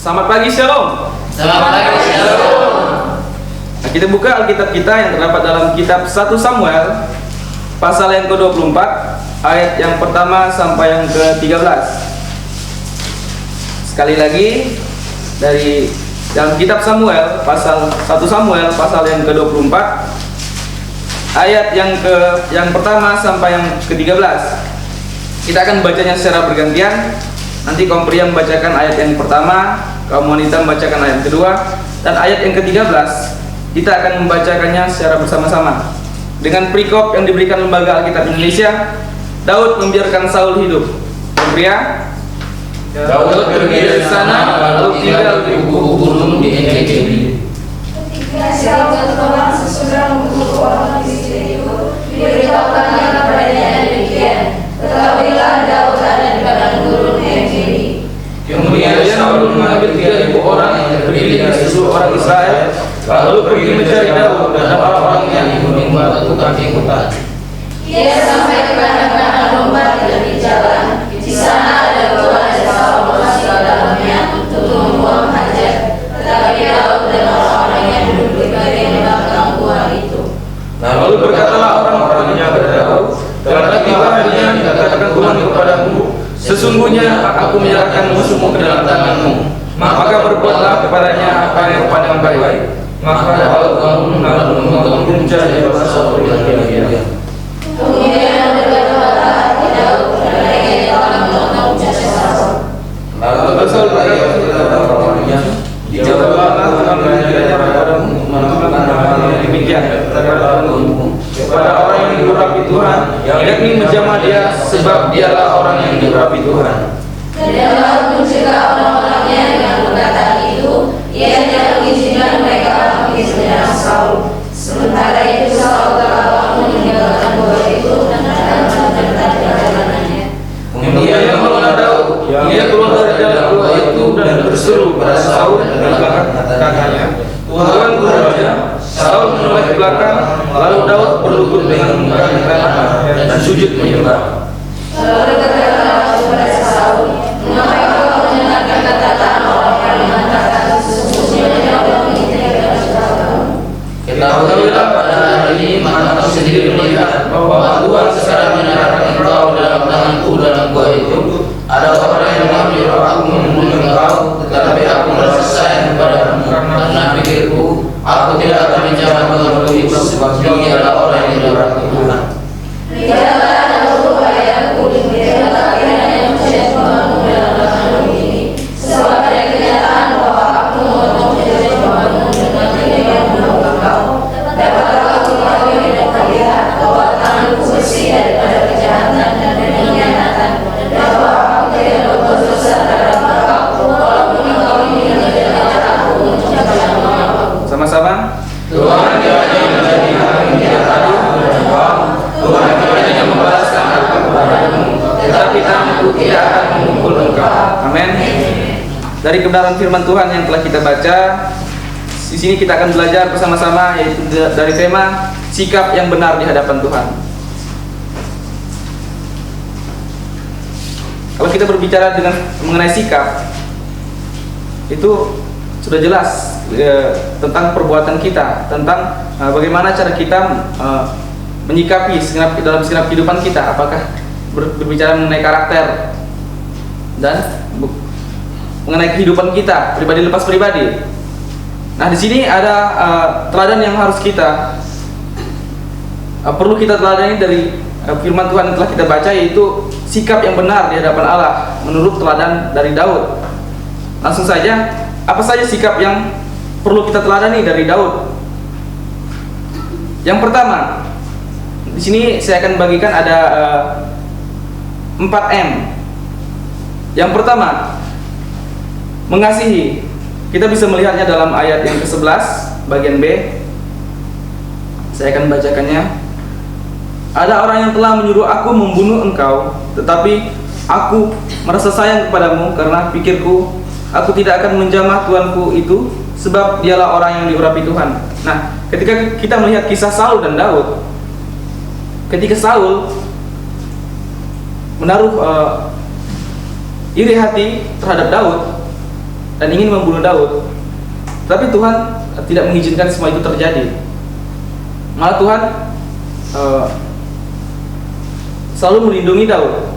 Selamat pagi, Shalom. Selamat pagi, Shalom. Nah, kita buka Alkitab kita yang terdapat dalam kitab 1 Samuel pasal yang ke-24 ayat yang pertama sampai yang ke-13. Sekali lagi dari dalam kitab Samuel pasal 1 Samuel pasal yang ke-24 ayat yang pertama sampai yang ke-13. Kita akan bacanya secara bergantian. Nanti kaum pria membacakan ayat yang pertama, kaum wanita membacakan ayat yang kedua, dan ayat yang ke-13 kita akan membacakannya secara bersama-sama. Dengan perikop yang diberikan Lembaga Alkitab Indonesia, Daud membiarkan Saul hidup. Kaum pria, Daud pergi dari sana lalu tinggal di gunung di Engedi. Ketika Saul telah sesudah membunuh orang Filistin itu, diberitahukannya kepadanya demikian, ketahuilah Daud ada di padang gurun Engedi. Kemudian Saul mengambil 3.000 orang yang terdiri dari seluruh orang Israel, lalu pergi mencari Daud dan orang-orang yang di gunung batu kaki-kaki. Ia sampai ke kandang domba di tepi jalan. Di sana ada gua dan Saul masuk ke dalamnya untuk membuang hajat. Tetapi Daud dan orang-orang yang duduk di bagian belakang gua itu. Lalu berkatalah orang-orangnya kepada Daud, karena tiba harinya dikatakan Tuhan kepadamu, sesungguhnya aku menyerahkan musuhmu ke dalam tanganmu, maka berbuatlah kepadanya apa yang kepadamu baik. Maka Daud bangun lalu mencari Saul lagi. Kemudian berkata hati Daud karena ia telah memotong jasa Saul. Lalu Saul berkata kepada orang-orangnya, dijawablah Tuhan kiranya padamu melakukan hal yang demikian kepada orang yang diurapi Tuhan, yakni menjamah dia, sebab dialah orang yang diurapi Tuhan. Dan Daud mencegah orang-orangnya dengan perkataan itu, ia hanya mengizinkan mereka pergi menyerang Saul. Sementara itu Saul telah bangun meninggalkan gua itu dan melanjutkan perjalanannya. Kemudian bangunlah Daud, ia keluar dari dalam gua itu dan berseru pada Saul dan belakang katanya, Tuhan Raja. Saul menoleh ke belakang, lalu Daud berlutut dengan muka ke tanah dan sujud menyembah. Lalu berkata kepada Saul, mengapa kau mendengarkan kata-kata orang yang mengatakan sesungguhnya Allah menginginkan saudaramu? Ketahuilah pada hari ini mata kau sendiri melihat bahwa Tuhan sekarang menyerahkan engkau dalam tanganku dalam gua itu. Ada orang yang menyuruh aku membunuh engkau, tetapi aku merasa sayang kepadamu karena pikirku aku tidak akan menjamah Tuhanku itu, sebab dia adalah orang yang diurapi Tuhan. Lihatlah dahulu ayahku demikianlah kiranya mencari Tuhanmu dalam tanganmu ini, sebab ada kenyataan bahwa aku memotong jari Tuhanmu dengan yang membunuh engkau. Dapatkah kau mengetahui dan melihat bahwa tanganku bersih daripada kejahatan dan pengkhianatan, dan bahwa aku tidak berbuat dosa terhadap engkau, walaupun engkau ingin menjadikan aku untuk menjaga namamu. sama-sama. Tuhan kiranya menjadi hakim yang adil dan faham. Tuhan kiranya membalaskan aku kepadamu, tetapi tanganku tidak akan memukul engkau. Amin. Dari kebenaran firman Tuhan yang telah kita baca, di sini kita akan belajar bersama-sama, yaitu dari tema sikap yang benar di hadapan Tuhan. Kalau kita berbicara mengenai sikap, itu sudah jelas tentang perbuatan kita, tentang bagaimana cara kita menyikapi dalam segenap kehidupan kita. Apakah berbicara mengenai karakter dan mengenai kehidupan kita pribadi lepas pribadi. Nah, di sini ada teladan yang harus kita perlu kita teladani dari firman Tuhan yang telah kita baca, yaitu sikap yang benar di hadapan Allah menurut teladan dari Daud. Langsung saja, apa saja sikap yang perlu kita teladani dari Daud? Yang pertama, di sini saya akan bagikan ada 4M. Yang pertama, mengasihi. Kita bisa melihatnya dalam ayat yang ke-11 bagian B. Saya akan bacakannya. Ada orang yang telah menyuruh aku membunuh engkau, tetapi aku merasa sayang kepadamu karena pikirku aku tidak akan menjamah Tuanku itu, sebab dialah orang yang diurapi Tuhan. Nah, ketika kita melihat kisah Saul dan Daud, ketika Saul menaruh iri hati terhadap Daud, dan ingin membunuh Daud. Tapi Tuhan tidak mengizinkan semua itu terjadi. Malah Tuhan selalu melindungi Daud.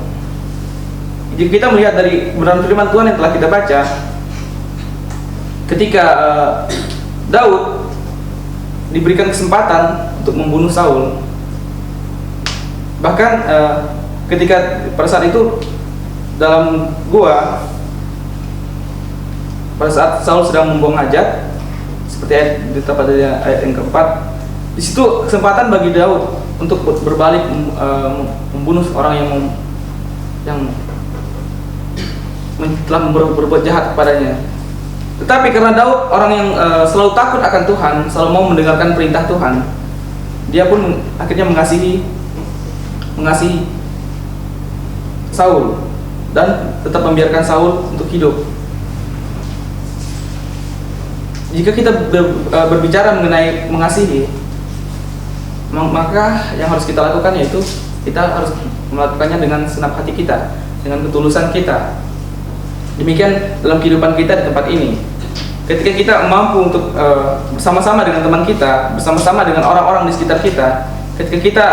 Jika kita melihat dari kebenaran firman Tuhan yang telah kita baca, ketika Daud diberikan kesempatan untuk membunuh Saul, bahkan ketika pada saat itu dalam gua, pada saat Saul sedang membuang hajat, seperti ayat yang keempat, di situ kesempatan bagi Daud untuk berbalik membunuh orang yang telah berbuat jahat kepadanya. Tetapi karena Daud orang yang selalu takut akan Tuhan, selalu mau mendengarkan perintah Tuhan, dia pun akhirnya mengasihi Saul dan tetap membiarkan Saul untuk hidup. Jika kita berbicara mengenai mengasihi, maka yang harus kita lakukan yaitu kita harus melakukannya dengan senap hati kita, dengan ketulusan kita. Demikian dalam kehidupan kita di tempat ini. Ketika kita mampu untuk bersama-sama dengan teman kita, bersama-sama dengan orang-orang di sekitar kita, ketika kita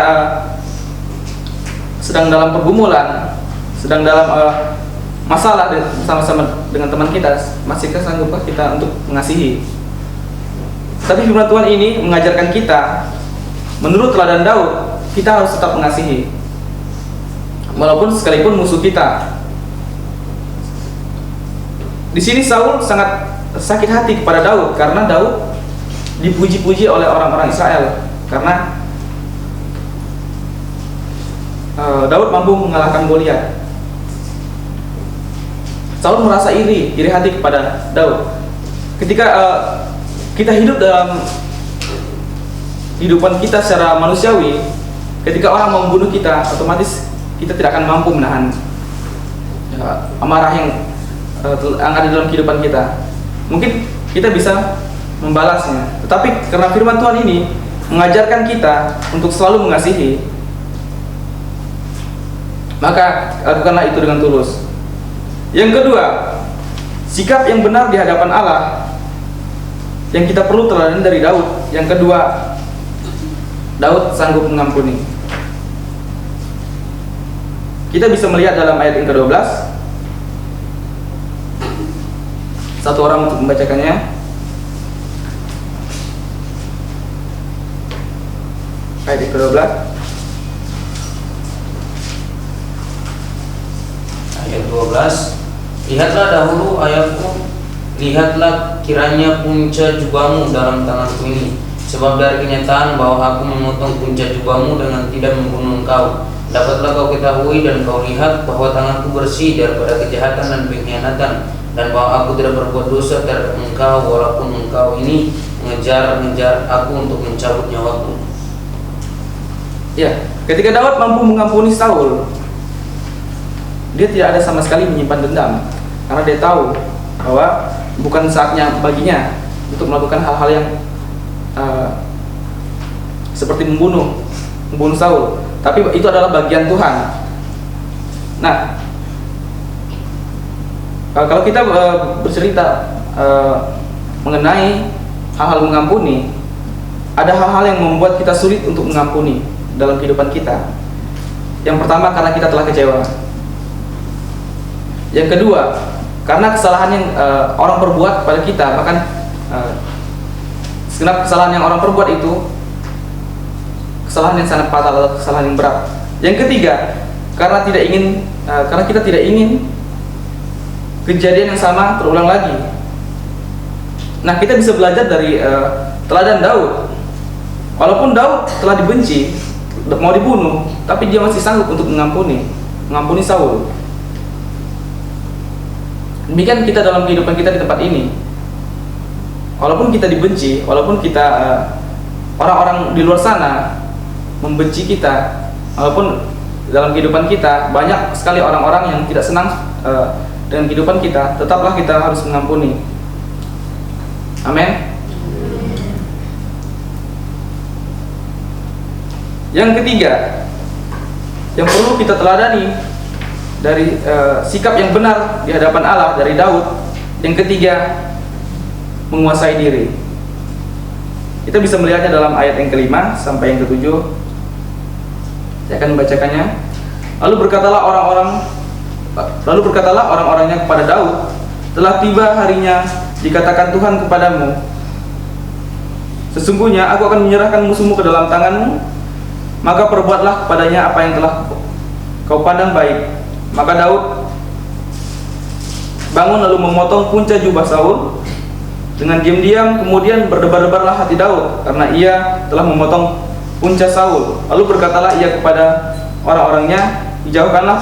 sedang dalam pergumulan, sedang dalam masalah bersama-sama dengan teman kita, masihkah sanggupkah kita untuk mengasihi? Tapi firman Tuhan ini mengajarkan kita, menurut teladan Daud, kita harus tetap mengasihi, walaupun sekalipun musuh kita. Di sini Saul sangat sakit hati kepada Daud karena Daud dipuji-puji oleh orang-orang Israel karena Daud mampu mengalahkan Goliat. Saul merasa iri hati kepada Daud. Ketika kita hidup dalam kehidupan kita secara manusiawi, ketika orang mau membunuh kita, otomatis kita tidak akan mampu menahan amarah yang ada dalam kehidupan kita. Mungkin kita bisa membalasnya, tetapi karena firman Tuhan ini mengajarkan kita untuk selalu mengasihi, maka lakukanlah itu dengan tulus. Yang kedua, sikap yang benar di hadapan Allah yang kita perlu teladan dari Daud. Yang kedua, Daud sanggup mengampuni. Kita bisa melihat dalam ayat yang ke-12. Satu orang untuk membacakannya. Ayat yang ke-12. Ayat 12. Lihatlah dahulu ayahku, lihatlah kiranya punca jubahmu dalam tanganku ini. Sebab dari kenyataan bahwa aku memotong punca jubahmu dengan tidak membunuh engkau, dapatlah kau ketahui dan kau lihat bahwa tanganku bersih daripada kejahatan dan pengkhianatan, dan bahwa aku tidak berbuat dosa terhadap engkau, walaupun engkau ini mengejar aku untuk mencabut nyawaku. Ya, ketika Daud mampu mengampuni Saul, dia tidak ada sama sekali menyimpan dendam, karena dia tahu bahwa bukan saatnya baginya untuk melakukan hal-hal yang seperti membunuh Saul, tapi itu adalah bagian Tuhan. Nah, kalau kita bercerita mengenai hal-hal mengampuni, ada hal-hal yang membuat kita sulit untuk mengampuni dalam kehidupan kita. Yang pertama, karena kita telah kecewa. Yang kedua, karena kesalahan yang orang perbuat kepada kita, bahkan segenap kesalahan yang orang perbuat itu kesalahan yang sangat fatal atau kesalahan yang berat. Yang ketiga, karena kita tidak ingin kejadian yang sama terulang lagi. Nah, kita bisa belajar dari teladan Daud. Walaupun Daud telah dibenci, mau dibunuh, tapi dia masih sanggup untuk mengampuni Saul. Demikian kita dalam kehidupan kita di tempat ini. Walaupun kita dibenci, walaupun kita orang-orang di luar sana membenci kita, walaupun dalam kehidupan kita banyak sekali orang-orang yang tidak senang dengan kehidupan kita, tetaplah kita harus mengampuni. Amin. Yang ketiga, yang perlu kita teladani dari sikap yang benar di hadapan Allah dari Daud, Yang ketiga, menguasai diri. Kita bisa melihatnya dalam ayat yang kelima sampai yang ketujuh. Saya akan membacakannya. Lalu berkatalah orang-orangnya kepada Daud, telah tiba harinya dikatakan Tuhan kepadamu, sesungguhnya aku akan menyerahkan musuhmu ke dalam tanganmu, maka perbuatlah kepadanya apa yang telah kau pandang baik. Maka Daud bangun lalu memotong punca jubah Saul dengan diam-diam, kemudian berdebar-debarlah hati Daud karena ia telah memotong punca Saul. Lalu berkatalah ia kepada orang-orangnya, dijauhkan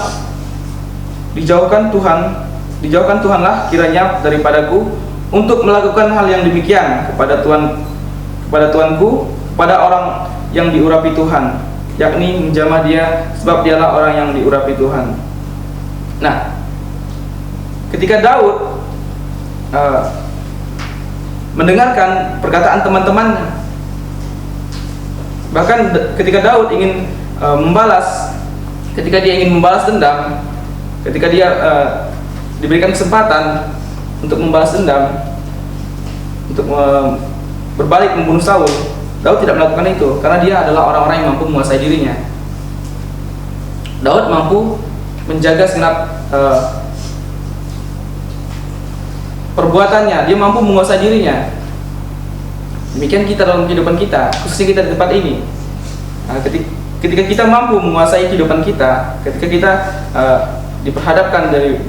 Tuhanlah kiranya daripadaku untuk melakukan hal yang demikian kepada tuanku, kepada orang yang diurapi Tuhan, yakni menjamah dia, sebab dialah orang yang diurapi Tuhan. Nah, ketika Daud mendengarkan perkataan teman-temannya, bahkan ketika Daud ingin ketika dia ingin membalas dendam, ketika dia diberikan kesempatan untuk membalas dendam, untuk berbalik membunuh Saul, Daud tidak melakukan itu karena dia adalah orang-orang yang mampu menguasai dirinya. Daud mampu menjaga segenap perbuatannya, dia mampu menguasai dirinya. Demikian kita dalam kehidupan kita, khususnya kita di tempat ini. Ketika kita mampu menguasai kehidupan kita, ketika kita diperhadapkan dari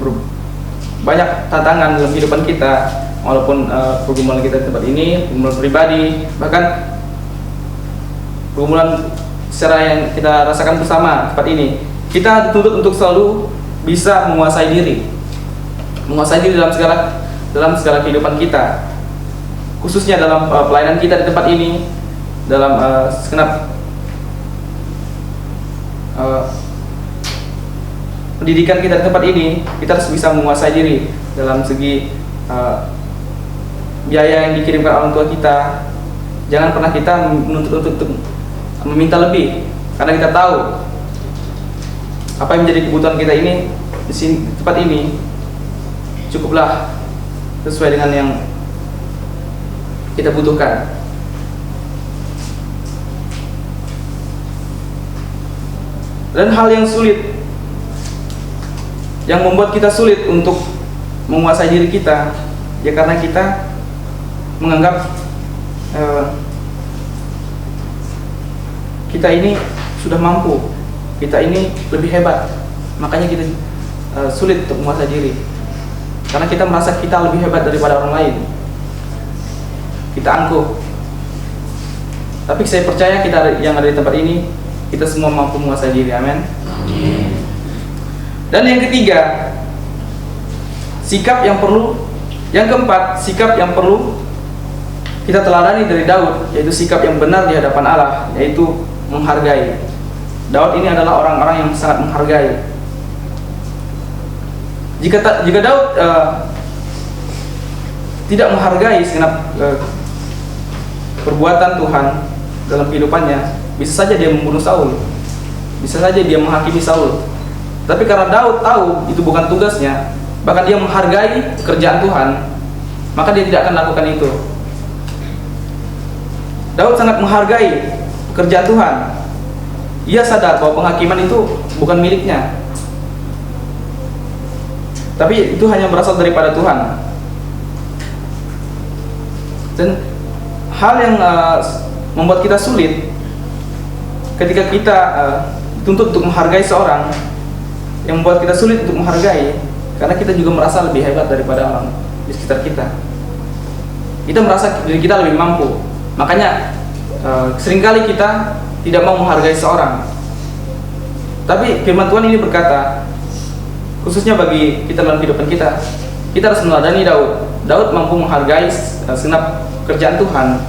banyak tantangan dalam kehidupan kita, walaupun pergumulan kita di tempat ini, pergumulan pribadi, bahkan pergumulan secara yang kita rasakan bersama tempat ini, kita dituntut untuk selalu bisa menguasai diri dalam segala kehidupan kita, khususnya dalam pelayanan kita di tempat ini, dalam segenap pendidikan kita di tempat ini. Kita harus bisa menguasai diri dalam segi biaya yang dikirimkan orang tua kita. Jangan pernah kita menuntut untuk meminta lebih, karena kita tahu apa yang menjadi kebutuhan kita ini di tempat ini cukuplah sesuai dengan yang kita butuhkan. Dan hal yang sulit, yang membuat kita sulit untuk menguasai diri kita, ya karena kita menganggap kita ini sudah mampu, kita ini lebih hebat, makanya kita sulit untuk menguasai diri. Karena kita merasa kita lebih hebat daripada orang lain, kita angkuh. Tapi saya percaya kita yang ada di tempat ini, kita semua mampu menguasai diri. Amin. Dan yang ketiga, yang keempat, sikap yang perlu kita teladani dari Daud, yaitu sikap yang benar di hadapan Allah, yaitu menghargai. Daud ini adalah orang-orang yang sangat menghargai. Jika Daud tidak menghargai segenap perbuatan Tuhan dalam kehidupannya, bisa saja dia membunuh Saul, bisa saja dia menghakimi Saul. Tapi karena Daud tahu itu bukan tugasnya, bahkan dia menghargai pekerjaan Tuhan, maka dia tidak akan lakukan itu. Daud sangat menghargai pekerjaan Tuhan. Ia sadar bahwa penghakiman itu bukan miliknya, tapi itu hanya berasal daripada Tuhan. Dan hal yang membuat kita sulit ketika kita dituntut untuk menghargai seorang, yang membuat kita sulit untuk menghargai, karena kita juga merasa lebih hebat daripada orang di sekitar kita. Kita merasa diri kita lebih mampu, makanya seringkali kita tidak mau menghargai seorang. Tapi firman Tuhan ini berkata, khususnya bagi kita dalam kehidupan kita, kita harus meneladani Daud. Daud mampu menghargai segenap pekerjaan Tuhan,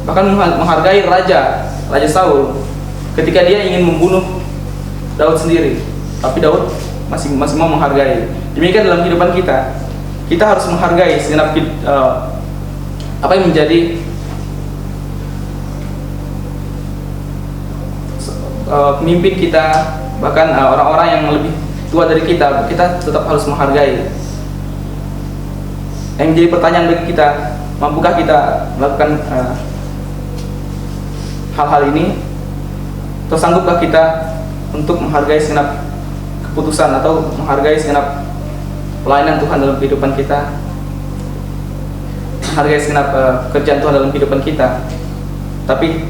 bahkan menghargai Raja Saul ketika dia ingin membunuh Daud sendiri, tapi Daud masih mau menghargai. Demikian dalam kehidupan kita, kita harus menghargai segenap apa yang menjadi pemimpin kita, bahkan orang-orang yang lebih tua dari kita tetap harus menghargai. Yang menjadi pertanyaan bagi kita, mampukah kita melakukan hal-hal ini? Atau sanggupkah kita untuk menghargai segenap keputusan atau menghargai segenap pelayanan Tuhan dalam kehidupan kita, menghargai segenap kerjaan Tuhan dalam kehidupan kita? Tapi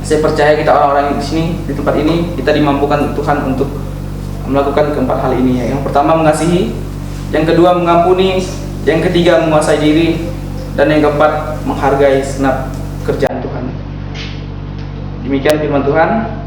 saya percaya kita orang-orang di sini, di tempat ini, kita dimampukan Tuhan untuk melakukan keempat hal ini. Yang pertama mengasihi, yang kedua mengampuni, yang ketiga menguasai diri, dan yang keempat menghargai segenap kerjaan Tuhan. Demikian firman Tuhan.